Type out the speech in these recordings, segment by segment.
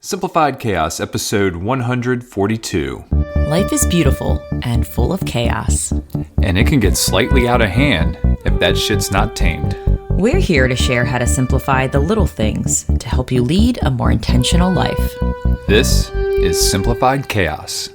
Simplified Chaos, episode 142. Life is beautiful and full of chaos. And it can get slightly out of hand if that shit's not tamed. We're here to share how to simplify the little things to help you lead a more intentional life. This is Simplified Chaos.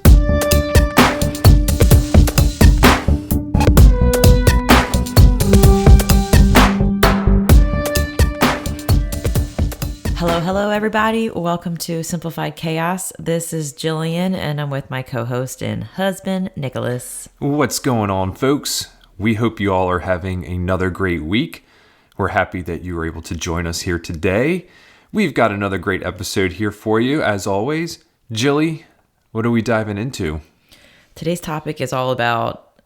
Hello, everybody. Welcome to Simplified Chaos. This is Jillian, and I'm with my co-host and husband, Nicholas. What's going on, folks? We hope you all are having another great week. We're happy that you were able to join us here today. We've got another great episode here for you, as always. Jilly, what are we diving into? Today's topic is all about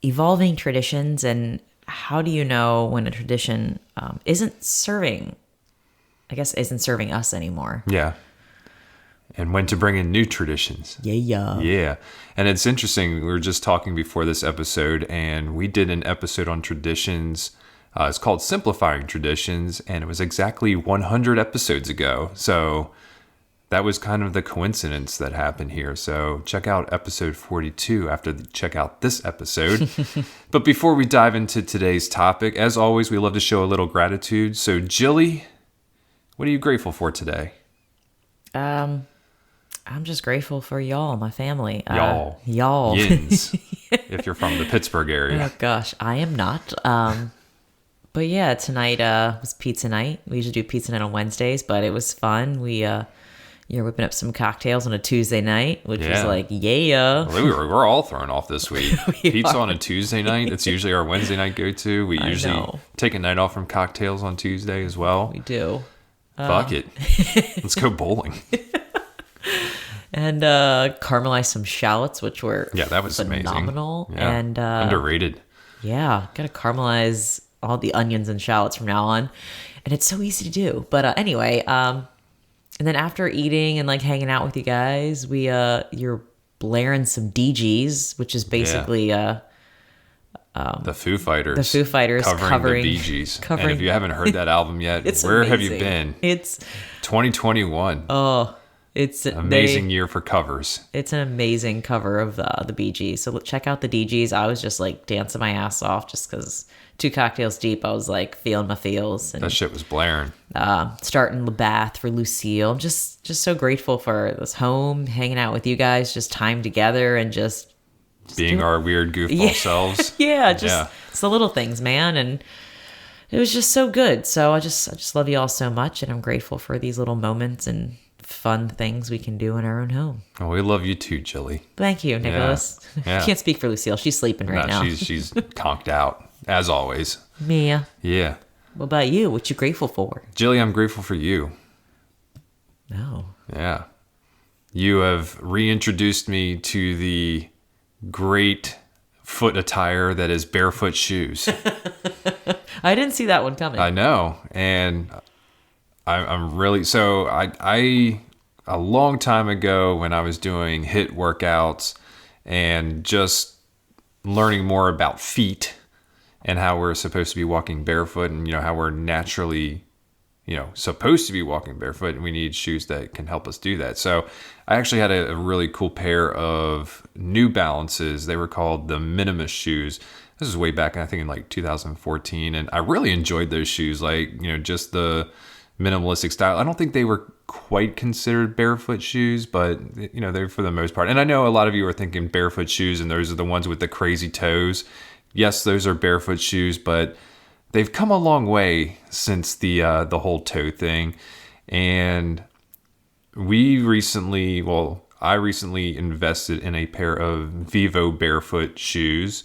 evolving traditions and how do you know when a tradition isn't serving us anymore. Yeah. And when to bring in new traditions. Yeah. And it's interesting. We were just talking before this episode, and we did an episode on traditions. It's called Simplifying Traditions, and it was exactly 100 episodes ago. So that was kind of the coincidence that happened here. So check out episode 42 check out this episode. But before we dive into today's topic, as always, we love to show a little gratitude. So Jilly, what are you grateful for today? I'm just grateful for y'all, my family. Y'all. Yins, if you're from the Pittsburgh area. Oh, gosh, I am not. But yeah, tonight was pizza night. We usually do pizza night on Wednesdays, but it was fun. You're whipping up some cocktails on a Tuesday night, which was like, yeah. We're all thrown off this week. Pizza on a Tuesday night. It's usually our Wednesday night go-to. We usually take a night off from cocktails on Tuesday as well. We do. Fuck it. Let's go bowling. And caramelized some shallots, which were that was phenomenal. Amazing. Yeah. And underrated. Yeah, gotta caramelize all the onions and shallots from now on. And it's so easy to do. But anyway, and then after eating and like hanging out with you guys, you're blaring some DGs, which is basically the Foo Fighters. The Foo Fighters covering the Bee Gees. And if you haven't heard that album yet, where amazing. have you been? It's 2021. Oh, it's an amazing year for covers. It's an amazing cover of the Bee Gees. So check out the DGs. I was just like dancing my ass off just because 2 cocktails deep, I was like feeling my feels. And that shit was blaring. Starting the bath for Lucille. I'm just so grateful for this home, hanging out with you guys, just time together and just being our weird goofball selves. It's the little things, man. And it was just so good. So I just love you all so much. And I'm grateful for these little moments and fun things we can do in our own home. Oh, we love you too, Jilly. Thank you, Nicholas. Yeah. Can't speak for Lucille. She's sleeping right now. She's conked out, as always. Mia. Yeah. What about you? What you grateful for? Jilly, I'm grateful for you. Oh. Yeah. You have reintroduced me to the great foot attire that is barefoot shoes. I didn't see that one coming. I know. And I'm really, so I a long time ago when I was doing HIIT workouts and just learning more about feet and how we're supposed to be walking barefoot and, how we're naturally, supposed to be walking barefoot, and we need shoes that can help us do that. So I actually had a really cool pair of New Balances. They were called the Minimus shoes. This was way back, I think, in like 2014. And I really enjoyed those shoes, like, just the minimalistic style. I don't think they were quite considered barefoot shoes, but, they're for the most part. And I know a lot of you are thinking barefoot shoes, and those are the ones with the crazy toes. Yes, those are barefoot shoes, but they've come a long way since the whole toe thing. And I recently invested in a pair of Vivo barefoot shoes,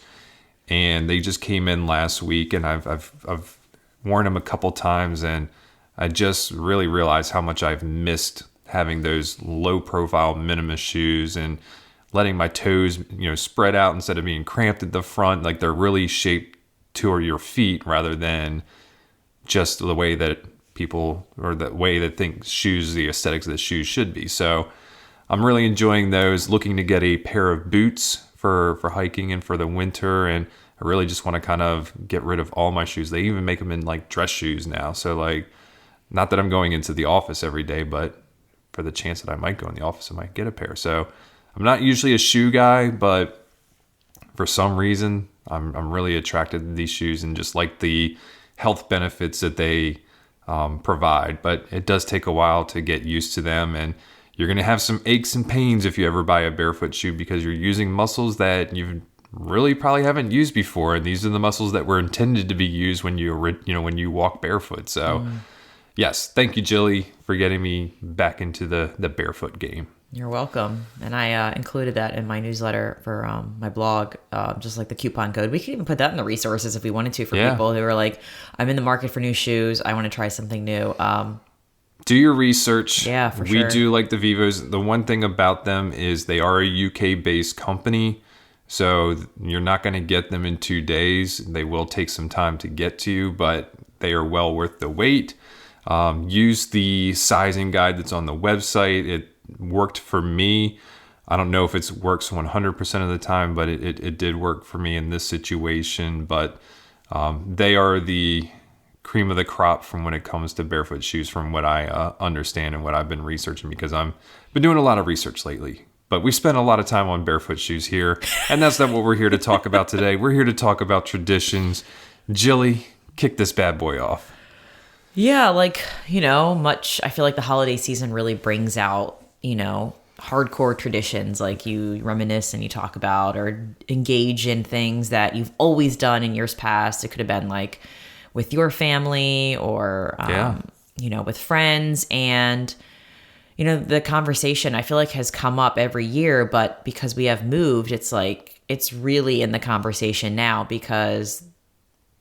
and they just came in last week, and I've worn them a couple times, and I just really realized how much I've missed having those low profile minimalist shoes and letting my toes, spread out instead of being cramped at the front. Like they're really shaped to your feet rather than just the way that people, or the way that think shoes, the aesthetics of the shoes should be. So I'm really enjoying those, looking to get a pair of boots for hiking and for the winter. And I really just want to kind of get rid of all my shoes. They even make them in like dress shoes now. So like, not that I'm going into the office every day, but for the chance that I might go in the office and might get a pair. So I'm not usually a shoe guy, but for some reason I'm really attracted to these shoes and just like the health benefits that they provide. But it does take a while to get used to them, and you're going to have some aches and pains if you ever buy a barefoot shoe because you're using muscles that you really probably haven't used before, and these are the muscles that were intended to be used when when you walk barefoot. So yes, thank you, Jilly, for getting me back into the barefoot game. You're welcome. And I included that in my newsletter for my blog, just like the coupon code. We can even put that in the resources if we wanted to for people who are like, I'm in the market for new shoes. I want to try something new. Do your research. Yeah, for sure. We do like the Vivos. The one thing about them is they are a UK-based company, so you're not going to get them in 2 days. They will take some time to get to you, but they are well worth the wait. Use the sizing guide that's on the website. It worked for me. I don't know if it works 100% of the time, but it did work for me in this situation. But they are the cream of the crop from when it comes to barefoot shoes, from what I understand and what I've been researching, because I've been doing a lot of research lately. But we spent a lot of time on barefoot shoes here, and that's not what we're here to talk about today. We're here to talk about traditions. Jilly, kick this bad boy off. Yeah, I feel like the holiday season really brings out, hardcore traditions, like you reminisce and you talk about or engage in things that you've always done in years past. It could have been like with your family or, with friends. And, the conversation I feel like has come up every year, but because we have moved, it's like, it's really in the conversation now because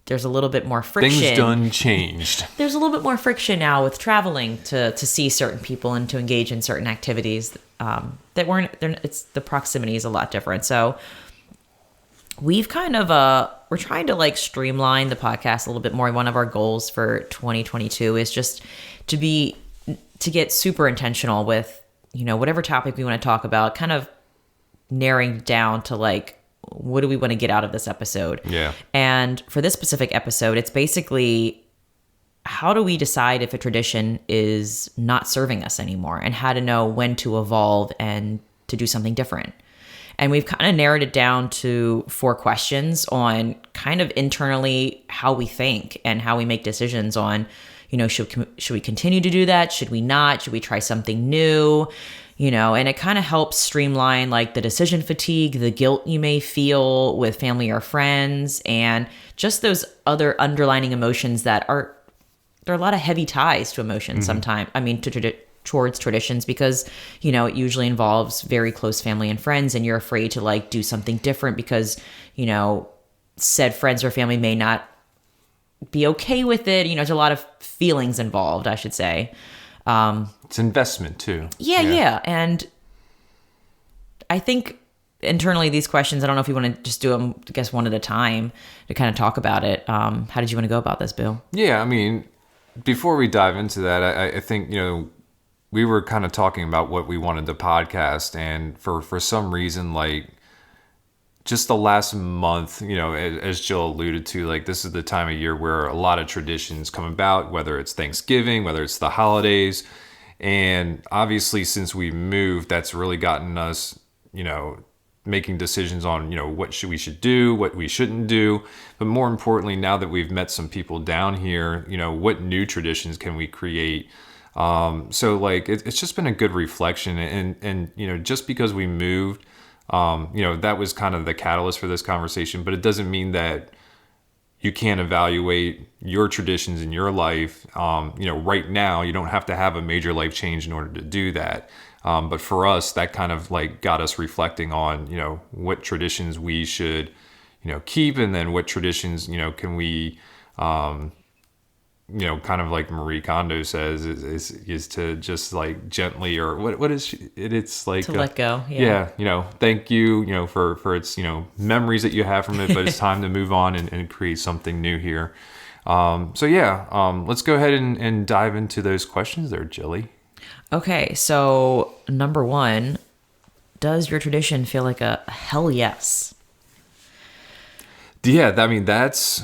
there's a little bit more friction. Things done changed. There's a little bit more friction now with traveling to see certain people and to engage in certain activities that weren't. It's the proximity is a lot different. So we've kind of we're trying to streamline the podcast a little bit more. One of our goals for 2022 is just to get super intentional with whatever topic we want to talk about, kind of narrowing down to what do we want to get out of this episode? Yeah. And for this specific episode, it's basically how do we decide if a tradition is not serving us anymore and how to know when to evolve and to do something different. And we've kind of narrowed it down to 4 questions on kind of internally how we think and how we make decisions on, should we continue to do that? Should we not? Should we try something new? And it kind of helps streamline the decision fatigue, the guilt you may feel with family or friends, and just those other underlining emotions that there are a lot of heavy ties to emotions sometimes. I mean, towards traditions because, it usually involves very close family and friends, and you're afraid to do something different because, said friends or family may not be okay with it. There's a lot of feelings involved, I should say. It's investment too. Yeah. And I think internally these questions, I don't know if you want to just do them, I guess, one at a time to kind of talk about it. How did you want to go about this, Bill? Yeah, I mean, before we dive into that, I think, we were kind of talking about what we wanted to podcast, and for some reason, just the last month, as Jill alluded to, this is the time of year where a lot of traditions come about, whether it's Thanksgiving, whether it's the holidays. And obviously, since we moved, that's really gotten us, making decisions on, what we should do, what we shouldn't do. But more importantly, now that we've met some people down here, what new traditions can we create? So it's just been a good reflection. And just because we moved, that was kind of the catalyst for this conversation, but it doesn't mean that you can't evaluate your traditions in your life. Right now, you don't have to have a major life change in order to do that. But for us, that kind of got us reflecting on, what traditions we should, keep, and then what traditions, can we, kind of like Marie Kondo says, is to just gently, or what is she? It's to let go. Yeah. Thank you, for its, memories that you have from it, but it's time to move on and create something new here. Let's go ahead and dive into those questions there, Jilly. Okay. So number 1, does your tradition feel like a hell yes? Yeah. I mean, there's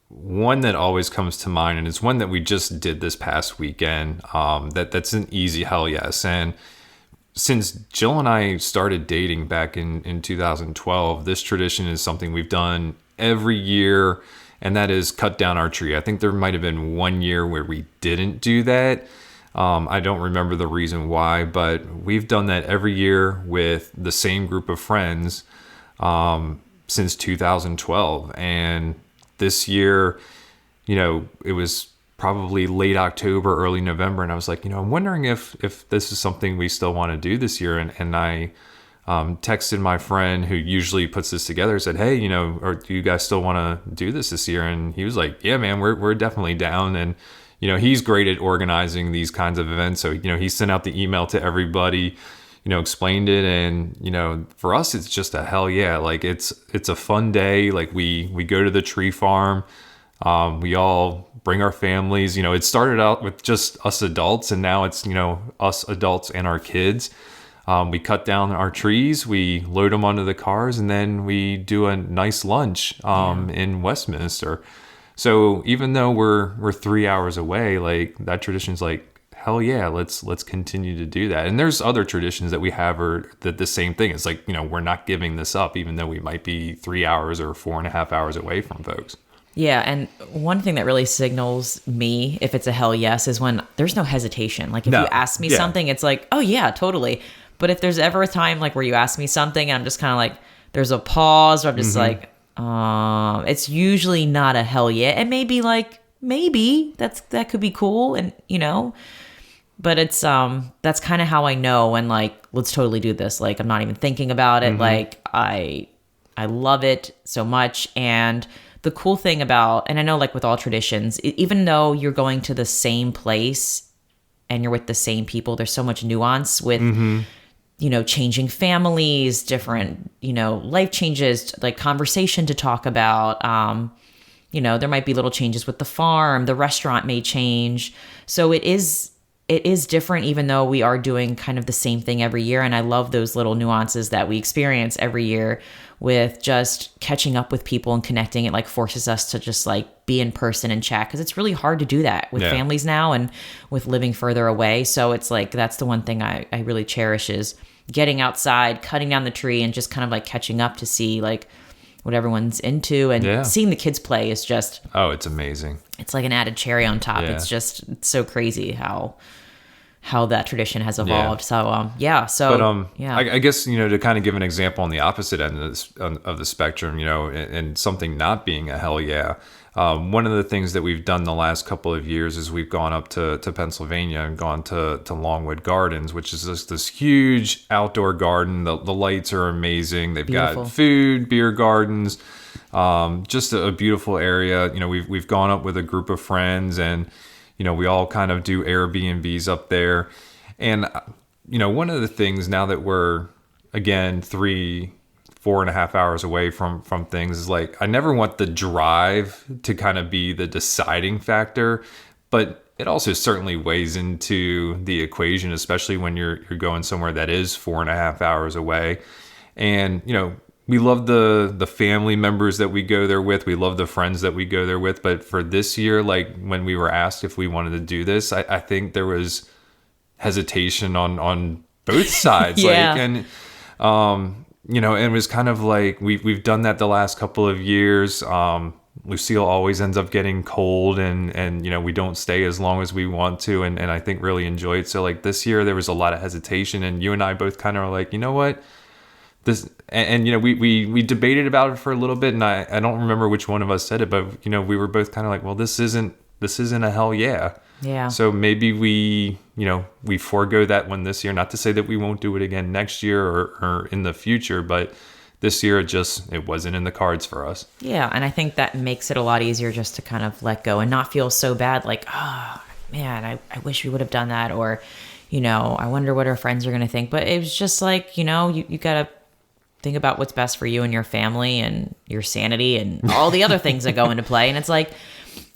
one that always comes to mind, and it's one that we just did this past weekend. That's an easy hell yes. And since Jill and I started dating back in 2012, this tradition is something we've done every year, and that is cut down our tree. I think there might have been one year where we didn't do that. I don't remember the reason why, but we've done that every year with the same group of friends since 2012. And this year, it was probably late October, early November, and I was like, I'm wondering if this is something we still want to do this year. And I texted my friend who usually puts this together, said, hey, or do you guys still want to do this year? And he was like, yeah, man, we're definitely down. And he's great at organizing these kinds of events. So he sent out the email to everybody, explained it, and for us, it's just a hell yeah. Like it's a fun day. Like we go to the tree farm. We all bring our families. It started out with just us adults, and now it's, us adults and our kids. We cut down our trees, we load them onto the cars, and then we do a nice lunch in Westminster. So even though we're 3 hours away, like that tradition's like, hell yeah, let's continue to do that. And there's other traditions that we have are that the same thing. It's like, we're not giving this up, even though we might be 3 hours or 4.5 hours away from folks. Yeah, and one thing that really signals me if it's a hell yes is when there's no hesitation. Like if you ask me something, it's like, oh yeah, totally. But if there's ever a time like where you ask me something and I'm just kind of like, there's a pause, or I'm just like, it's usually not a hell yeah. It may be like, maybe that could be cool, and but it's that's kind of how I know when like, let's totally do this. Like I'm not even thinking about it. Like I love it so much. And the cool thing about, and I know like with all traditions, even though you're going to the same place and you're with the same people, there's so much nuance with, changing families, different, life changes, like conversation to talk about. There might be little changes with the farm, the restaurant may change. So it is different, even though we are doing kind of the same thing every year. And I love those little nuances that we experience every year with just catching up with people and connecting. It like forces us to just like be in person and chat, because it's really hard to do that with families now and with living further away. So it's like, that's the one thing I really cherish is getting outside, cutting down the tree, and just kind of like catching up to see like what everyone's into, and seeing the kids play is just, oh, it's amazing. It's like an added cherry on top. It's so crazy how that tradition has evolved. So I guess to kind of give an example on the opposite end of the spectrum, and something not being a hell yeah. One of the things that we've done the last couple of years is we've gone up to Pennsylvania and gone to Longwood Gardens, which is just this huge outdoor garden. The lights are amazing. They've Beautiful. got food, beer gardens, just a beautiful area. We've gone up with a group of friends, and we all kind of do Airbnbs up there. And one of the things now that we're again 4.5 hours away from things is like, I never want the drive to kind of be the deciding factor, but it also certainly weighs into the equation, especially when you're going somewhere that is 4.5 hours away. And we love the family members that we go there with. We love the friends that we go there with. But for this year, like when we were asked if we wanted to do this, I think there was hesitation on both sides. Yeah. Like, and it was kind of like we've done that the last couple of years. Lucille always ends up getting cold, and we don't stay as long as we want to, and I think really enjoy it. So like this year there was a lot of hesitation, and you and I both kind of are like, what, this, and we debated about it for a little bit, and I don't remember which one of us said it, but we were both kind of like, well, this isn't a hell yeah. Yeah. So maybe we forego that one this year. Not to say that we won't do it again next year or in the future, but this year it wasn't in the cards for us. Yeah, and I think that makes it a lot easier just to kind of let go and not feel so bad, like, oh man, I wish we would have done that, or I wonder what our friends are going to think. But it was just like, you got to think about what's best for you and your family and your sanity and all the other things that go into play. And it's like,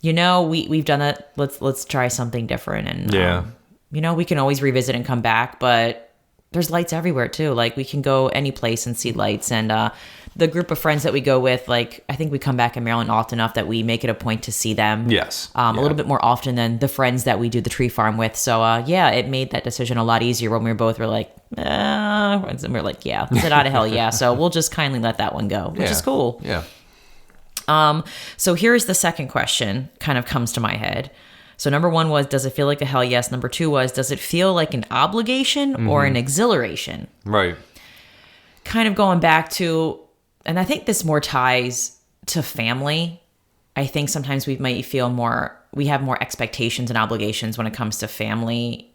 we've done that. Let's try something different. And we can always revisit and come back, but there's lights everywhere too. Like we can go any place and see lights. And the group of friends that we go with, like, I think we come back in Maryland often enough that we make it a point to see them. Yes. A little bit more often than the friends that we do the tree farm with. So, yeah, it made that decision a lot easier when we were like, and we're like, yeah, sit out of hell, yeah. So we'll just kindly let that one go, which is cool. Yeah. So here's the second question kind of comes to my head. So number one was, does it feel like a hell yes? Number two was, does it feel like an obligation or an exhilaration? Right. Kind of going back to, and I think this more ties to family. I think sometimes we might feel we have more expectations and obligations when it comes to family.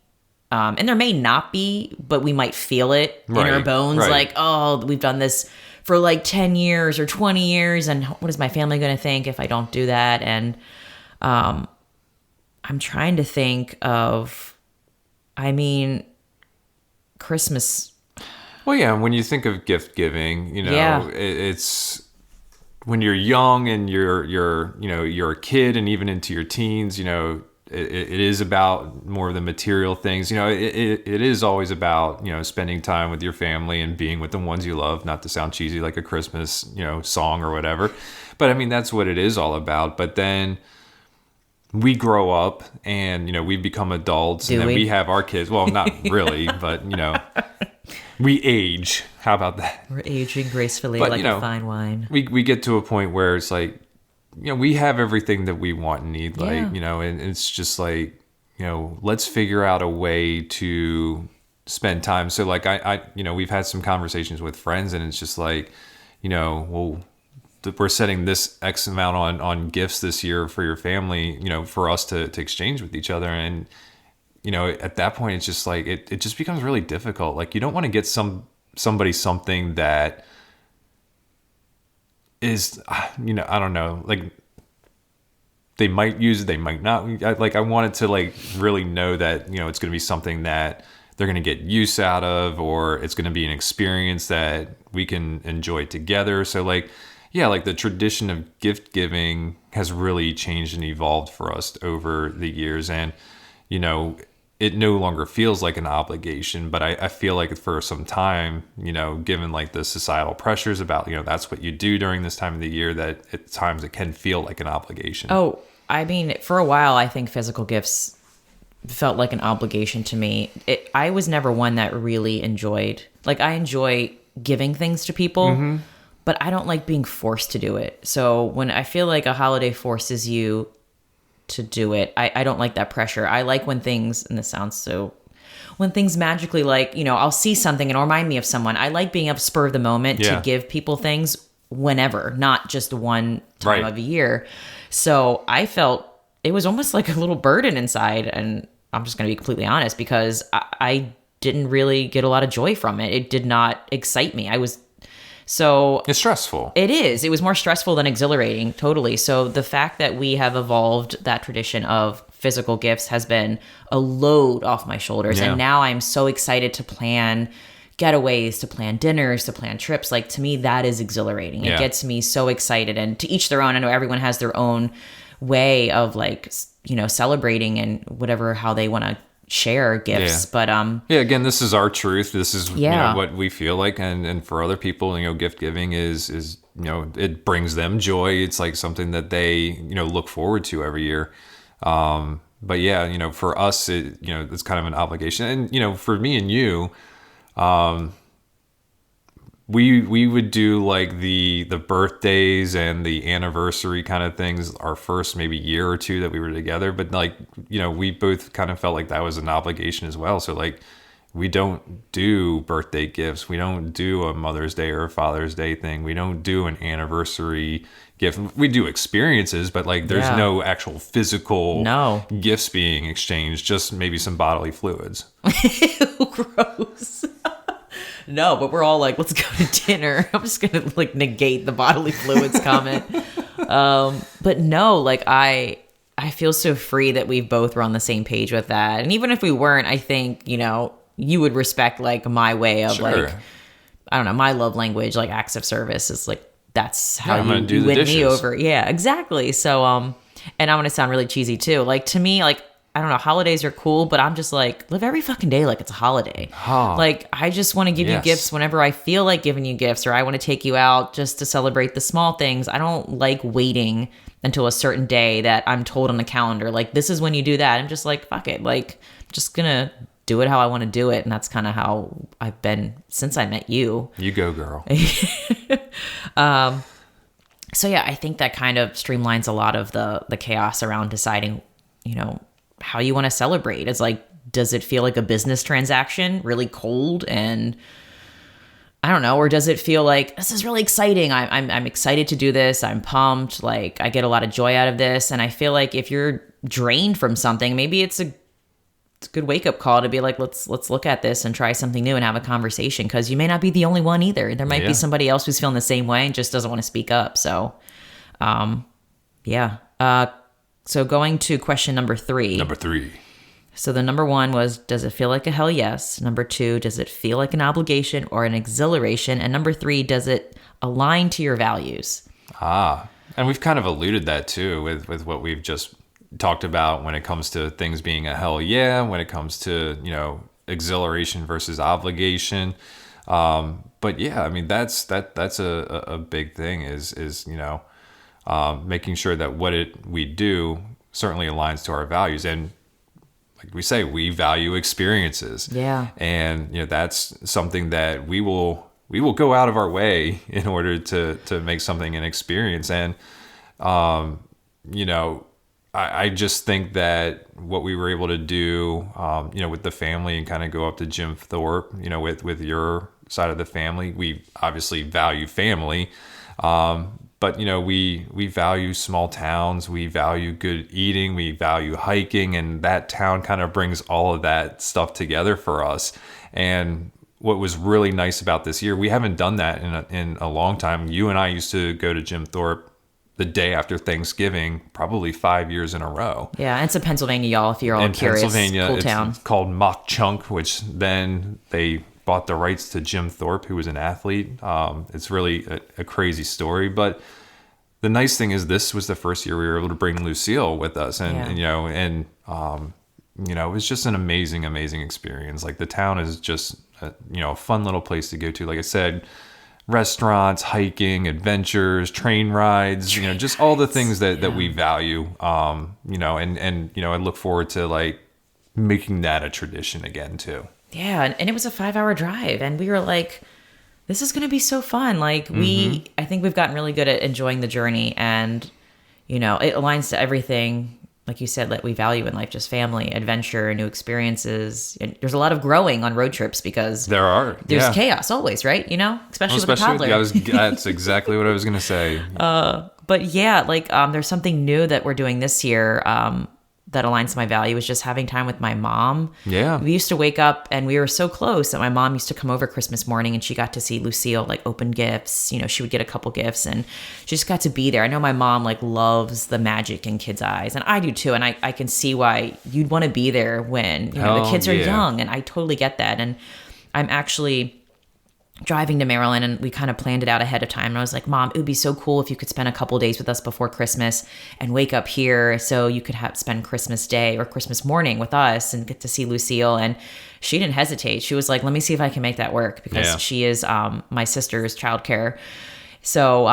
And there may not be, but we might feel it in our bones. Right. Like, oh, we've done this for like 10 years or 20 years. And what is my family going to think if I don't do that? And I'm trying to think of, Christmas. Well, yeah, when you think of gift giving, it's when you're young and you're a kid and even into your teens, it is about more of the material things. It is always about, spending time with your family and being with the ones you love, not to sound cheesy like a Christmas, song or whatever. But that's what it is all about. But then we grow up and, we become adults and then we have our kids. Well, not really, but, we age. How about that? We're aging gracefully like a fine wine. We get to a point where it's like, we have everything that we want and need, like, and it's just like, let's figure out a way to spend time. So like I we've had some conversations with friends and it's just like, well, we're setting this X amount on gifts this year for your family, for us to exchange with each other. And, at that point, it's just like, it just becomes really difficult. Like, you don't want to get somebody something that is, I don't know, like they might use it, they might not. I wanted to like really know that, it's going to be something that they're going to get use out of, or it's going to be an experience that we can enjoy together. So like, yeah, like the tradition of gift giving has really changed and evolved for us over the years. And, it no longer feels like an obligation, but I feel like for some time, given like the societal pressures about, that's what you do during this time of the year, that at times it can feel like an obligation. Oh, for a while, I think physical gifts felt like an obligation to me. I was never one that really enjoyed, like I enjoy giving things to people, but I don't like being forced to do it. So when I feel like a holiday forces you to do it, I don't like that pressure. I like when things, and this sounds so, when things magically, like, I'll see something and it'll remind me of someone. I like being able to spur of the moment to give people things whenever, not just one time of a year. So I felt it was almost like a little burden inside. And I'm just going to be completely honest, because I didn't really get a lot of joy from it. It did not excite me. So it's stressful. It is. It was more stressful than exhilarating. Totally. So the fact that we have evolved that tradition of physical gifts has been a load off my shoulders. Yeah. And now I'm so excited to plan getaways, to plan dinners, to plan trips. Like, to me, that is exhilarating. It gets me so excited. And to each their own. I know everyone has their own way of like, celebrating and whatever, how they want to share gifts. But again, this is our truth. This is what we feel like, and for other people, gift giving is it brings them joy. It's like something that they look forward to every year. But yeah, for us, it's kind of an obligation. And for me and you, we would do like the birthdays and the anniversary kind of things our first maybe year or two that we were together, but like we both kind of felt like that was an obligation as well. So like, we don't do birthday gifts, we don't do a Mother's Day or a Father's Day thing, we don't do an anniversary gift. We do experiences, but like there's no actual physical gifts being exchanged, just maybe some bodily fluids. Ew, gross. No, but we're all like, let's go to dinner. I'm just going to like negate the bodily fluids comment. But no, like I feel so free that we both were on the same page with that. And even if we weren't, I think, you would respect like my way of like, I don't know, my love language, like acts of service is like, that's how you win me over. Yeah, exactly. So, and I'm going to sound really cheesy too. Like, to me, like, I don't know, holidays are cool, but I'm just like, live every fucking day like it's a holiday. Like, I just want to give you gifts whenever I feel like giving you gifts, or I want to take you out just to celebrate the small things. I don't like waiting until a certain day that I'm told on the calendar, like, this is when you do that. I'm just like, fuck it. Like, I'm just gonna do it how I want to do it. And that's kind of how I've been since I met you. You go, girl. So yeah, I think that kind of streamlines a lot of the chaos around deciding, how you want to celebrate. It's like, does it feel like a business transaction, really cold, and I don't know, or does it feel like this is really exciting? I'm excited to do this. I'm pumped. Like, I get a lot of joy out of this. And I feel like if you're drained from something, maybe it's a good wake up call to be like, let's look at this and try something new and have a conversation, because you may not be the only one either. There might be somebody else who's feeling the same way and just doesn't want to speak up. So, yeah. So going to question number 3. Number 3. So the number 1 was, does it feel like a hell yes? Number 2, does it feel like an obligation or an exhilaration? And number 3, does it align to your values? And we've kind of alluded that too with what we've just talked about when it comes to things being a hell yeah, when it comes to, exhilaration versus obligation. But yeah, I mean, that's a big thing is making sure that what we do certainly aligns to our values. And like we say, we value experiences. Yeah. And, that's something that we will go out of our way in order to make something an experience. And, I just think that what we were able to do, with the family and kind of go up to Jim Thorpe, with your side of the family, we obviously value family. But, we value small towns, we value good eating, we value hiking, and that town kind of brings all of that stuff together for us. And what was really nice about this year, we haven't done that in a long time. You and I used to go to Jim Thorpe the day after Thanksgiving, probably 5 years in a row. Yeah, it's in Pennsylvania, y'all, if you're all curious. Pennsylvania, cool town. It's called Mock Chunk, which then they bought the rights to Jim Thorpe, who was an athlete. It's really a crazy story, but the nice thing is this was the first year we were able to bring Lucille with us, and it was just an amazing experience. Like, the town is just a fun little place to go to. Like I said, restaurants, hiking, adventures, train rides, just all the things that we value. I look forward to like making that a tradition again too. Yeah, and it was a 5-hour drive, and we were like, this is going to be so fun. Like, I think we've gotten really good at enjoying the journey, and, it aligns to everything, like you said, that we value in life, just family, adventure, new experiences. And there's a lot of growing on road trips because there's chaos always, right? Especially with a toddler. That's exactly what I was going to say. But yeah, like, there's something new that we're doing this year, that aligns to my value, is just having time with my mom. Yeah. We used to wake up and we were so close that my mom used to come over Christmas morning, and she got to see Lucille like open gifts. She would get a couple gifts and she just got to be there. I know my mom like loves the magic in kids' eyes, and I do too. And I can see why you'd want to be there when the kids are young, and I totally get that. And I'm actually driving to Maryland, and we kind of planned it out ahead of time. And I was like, Mom, it would be so cool if you could spend a couple days with us before Christmas and wake up here so you could spend Christmas Day or Christmas morning with us and get to see Lucille. And she didn't hesitate. She was like, let me see if I can make that work, because she is my sister's childcare. So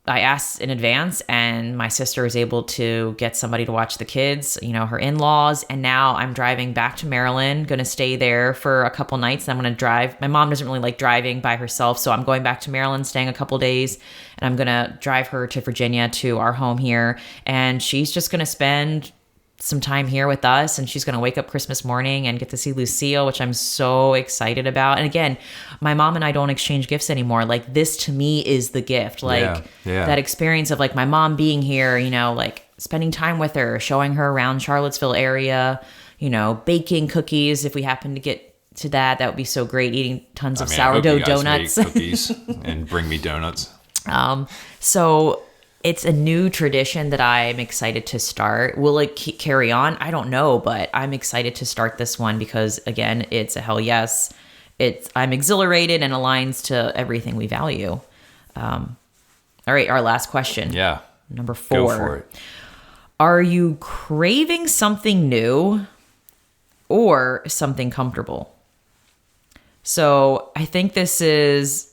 I asked in advance, and my sister was able to get somebody to watch the kids, her in-laws. And now I'm driving back to Maryland, going to stay there for a couple nights. And I'm going to drive. My mom doesn't really like driving by herself, so I'm going back to Maryland, staying a couple days, and I'm going to drive her to Virginia, to our home here. And she's just going to spend some time here with us, and she's going to wake up Christmas morning and get to see Lucille, which I'm so excited about. And again, my mom and I don't exchange gifts anymore. Like, this to me is the gift. Like that experience of like my mom being here, like spending time with her, showing her around Charlottesville area, baking cookies. If we happen to get to that would be so great. Eating tons of sourdough donuts, make cookies, and bring me donuts. So it's a new tradition that I'm excited to start. Will it carry on? I don't know, but I'm excited to start this one because, again, it's a hell yes. I'm exhilarated and aligns to everything we value. All right, our last question. Yeah. Number 4. Go for it. Are you craving something new or something comfortable? So I think this is,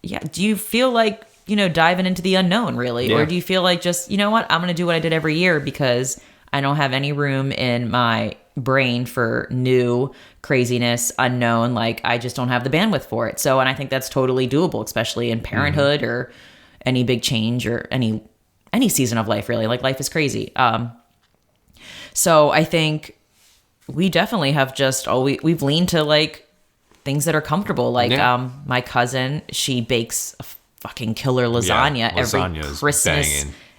yeah. Do you feel like, diving into the unknown really? Yeah. Or do you feel like just, you know what, I'm going to do what I did every year because I don't have any room in my brain for new craziness, unknown. Like I just don't have the bandwidth for it. So, and I think that's totally doable, especially in parenthood or any big change or any season of life really. Like life is crazy. So I think we definitely have just we've leaned to like things that are comfortable. Like my cousin, she bakes a fucking killer lasagna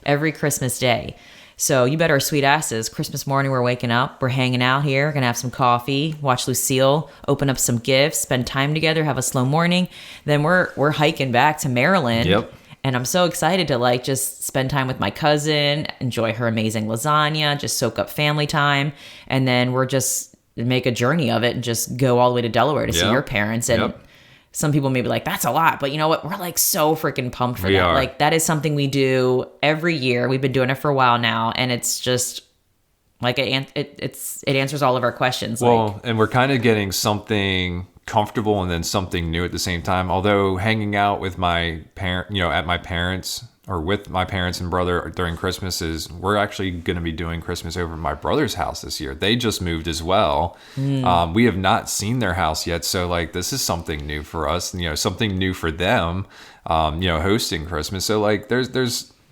every Christmas day. So you bet our sweet asses, Christmas morning we're waking up, we're hanging out here, gonna have some coffee, watch Lucille, open up some gifts, spend time together, have a slow morning. Then we're hiking back to Maryland. Yep. And I'm so excited to like just spend time with my cousin, enjoy her amazing lasagna, just soak up family time. And then we're just make a journey of it and just go all the way to Delaware to see your parents. And some people may be like, that's a lot. But you know what? We're like so freaking pumped for that. Like that is something we do every year. We've been doing it for a while now. And it's just like it answers all of our questions. Well, and we're kind of getting something comfortable and then something new at the same time. Although hanging out with my parent, at my parents or with my parents and brother during Christmas we're actually going to be doing Christmas over at my brother's house this year. They just moved as well. We have not seen their house yet. So like, this is something new for us, something new for them, hosting Christmas. So like there's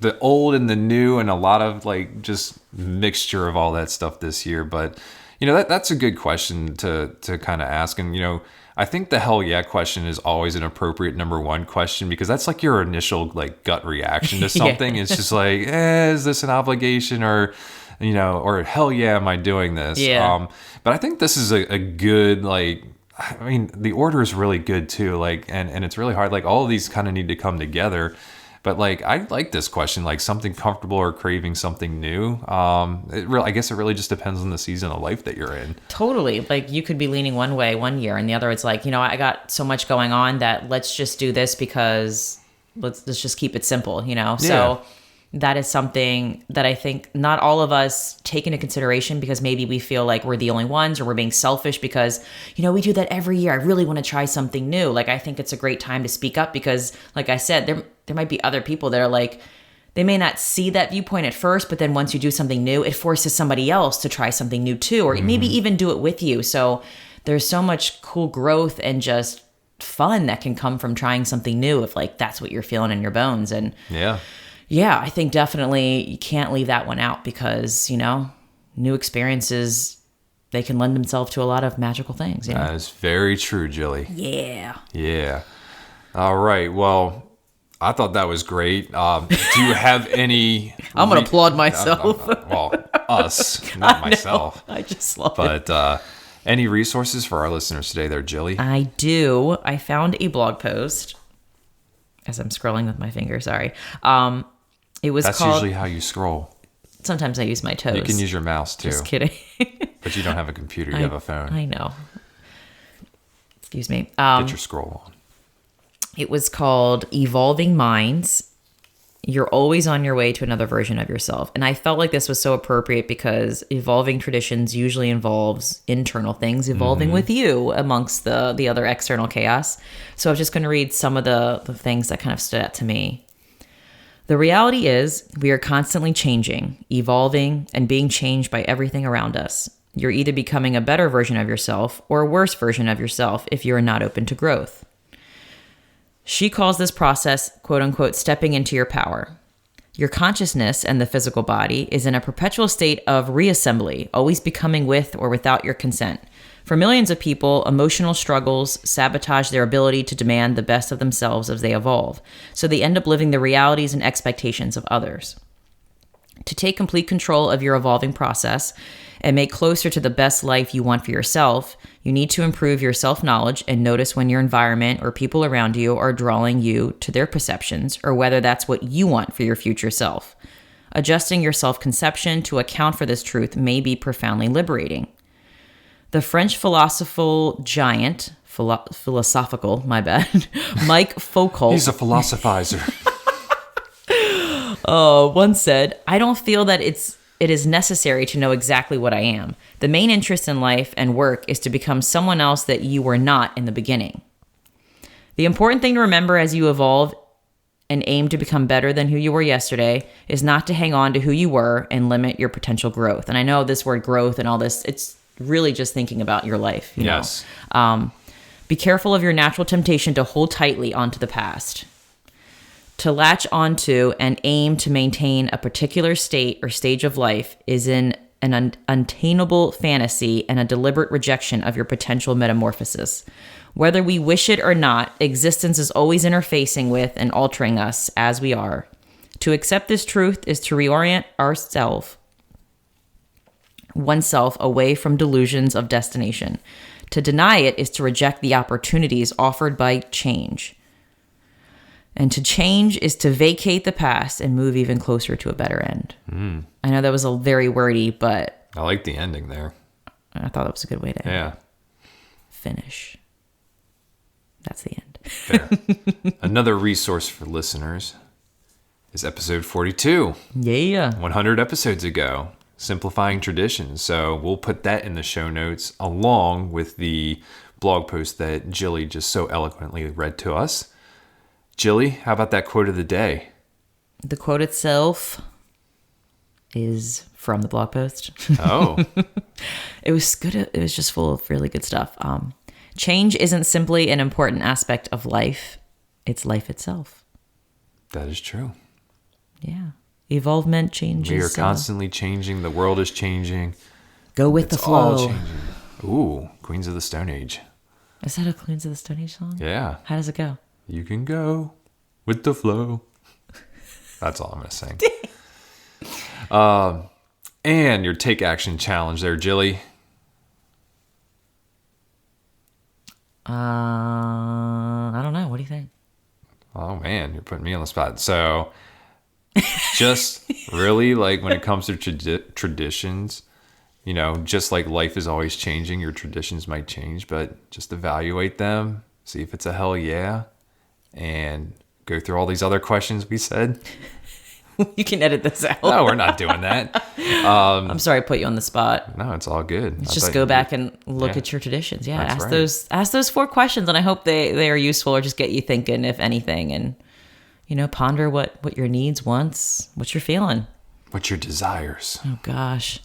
the old and the new and a lot of like just mixture of all that stuff this year. But that's a good question to kind of ask. And, I think the hell yeah question is always an appropriate number one question because that's like your initial like gut reaction to something. It's just like, is this an obligation or hell yeah, am I doing this? Yeah. But I think this is a good, like, I mean, the order is really good too. Like, and it's really hard. Like all of these kind of need to come together. But like, I like this question, like something comfortable or craving something new. I guess it really just depends on the season of life that you're in. Totally. Like you could be leaning one way one year and the other it's like, I got so much going on that let's just do this because let's just keep it simple, So that is something that I think not all of us take into consideration because maybe we feel like we're the only ones or we're being selfish because, we do that every year. I really want to try something new. Like, I think it's a great time to speak up because, like I said, there might be other people that are like, they may not see that viewpoint at first, but then once you do something new, it forces somebody else to try something new too, or maybe even do it with you. So there's so much cool growth and just fun that can come from trying something new if like that's what you're feeling in your bones. And yeah, I think definitely you can't leave that one out because, new experiences, they can lend themselves to a lot of magical things. That is very true, Jilly. Yeah. Yeah. All right. Well, I thought that was great. Do you have any... I'm going to applaud myself. Us, not myself. I just love it. But any resources for our listeners today there, Jilly? I do. I found a blog post as I'm scrolling with my finger. Sorry. That's usually how you scroll. Sometimes I use my toes. You can use your mouse too. Just kidding. But you don't have a computer. You have a phone. I know. Excuse me. Get your scroll on. It was called Evolving Minds. You're always on your way to another version of yourself. And I felt like this was so appropriate because evolving traditions usually involves internal things evolving with you amongst the other external chaos. So I was just going to read some of the things that kind of stood out to me. The reality is we are constantly changing, evolving, and being changed by everything around us. You're either becoming a better version of yourself or a worse version of yourself if you are not open to growth. She calls this process, quote unquote, stepping into your power. Your consciousness and the physical body is in a perpetual state of reassembly, always becoming with or without your consent. For millions of people, emotional struggles sabotage their ability to demand the best of themselves as they evolve, so they end up living the realities and expectations of others. To take complete control of your evolving process and make closer to the best life you want for yourself, you need to improve your self-knowledge and notice when your environment or people around you are drawing you to their perceptions or whether that's what you want for your future self. Adjusting your self-conception to account for this truth may be profoundly liberating. The French philosophical giant, Mike Foucault. He's a philosophizer. One said, I don't feel that it is necessary to know exactly what I am. The main interest in life and work is to become someone else that you were not in the beginning. The important thing to remember as you evolve and aim to become better than who you were yesterday is not to hang on to who you were and limit your potential growth. And I know this word growth and all this, it's really just thinking about your life. You Yes. know? Be careful of your natural temptation to hold tightly onto the past. To latch onto and aim to maintain a particular state or stage of life is an unattainable fantasy and a deliberate rejection of your potential metamorphosis. Whether we wish it or not, existence is always interfacing with and altering us as we are. To accept this truth is to reorient oneself away from delusions of destination. To deny it is to reject the opportunities offered by change. And to change is to vacate the past and move even closer to a better end. I know that was a very wordy, but I like the ending there. I thought that was a good way to Yeah. finish. That's the end. Fair. Another resource for listeners is episode 42. Yeah. 100 episodes ago, simplifying traditions. So we'll put that in the show notes along with the blog post that Jilly just so eloquently read to us. Jilly, how about that quote of the day? The quote itself is from the blog post. Oh, It was good. It was just full of really good stuff. Change isn't simply an important aspect of life. It's life itself. that is true. Yeah. Evolvement changes. We are constantly changing. The world is changing. Go with the It's all flow. changing. Ooh, Queens of the Stone Age. Is that a Queens of the Stone Age song? Yeah. How does it go? You can go with the flow. That's all I'm going to sing. And your take action challenge there, Jilly. I don't know. What do you think? Oh man, you're putting me on the spot. So just really like when it comes to traditions, you know, just like life is always changing, your traditions might change, but just evaluate them, see if it's a hell yeah, and go through all these other questions we said. You can edit this out. No, we're not doing that. I'm sorry I put you on the spot. No, it's all good. Let's just go back and look Yeah. at your traditions. Yeah, That's ask those 4 questions, and I hope they are useful or just get you thinking, if anything, and ponder what your needs, wants, what you're feeling. What's your desires? Oh gosh,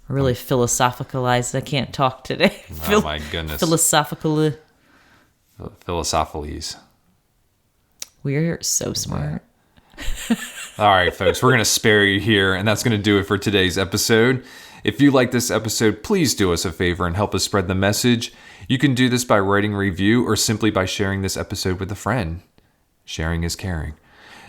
I really philosophicalized. I can't talk today. Oh my goodness. Philosophical. Philosophilese. We're so smart. All right, folks, we're going to spare you here, and that's going to do it for today's episode. If you like this episode, please do us a favor and help us spread the message. You can do this by writing a review or simply by sharing this episode with a friend. Sharing is caring.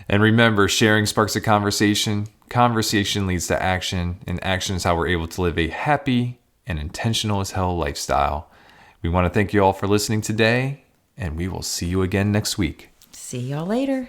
And remember, sharing sparks a conversation. Conversation leads to action, and action is how we're able to live a happy and intentional as hell lifestyle. We want to thank you all for listening today, and we will see you again next week. See y'all later.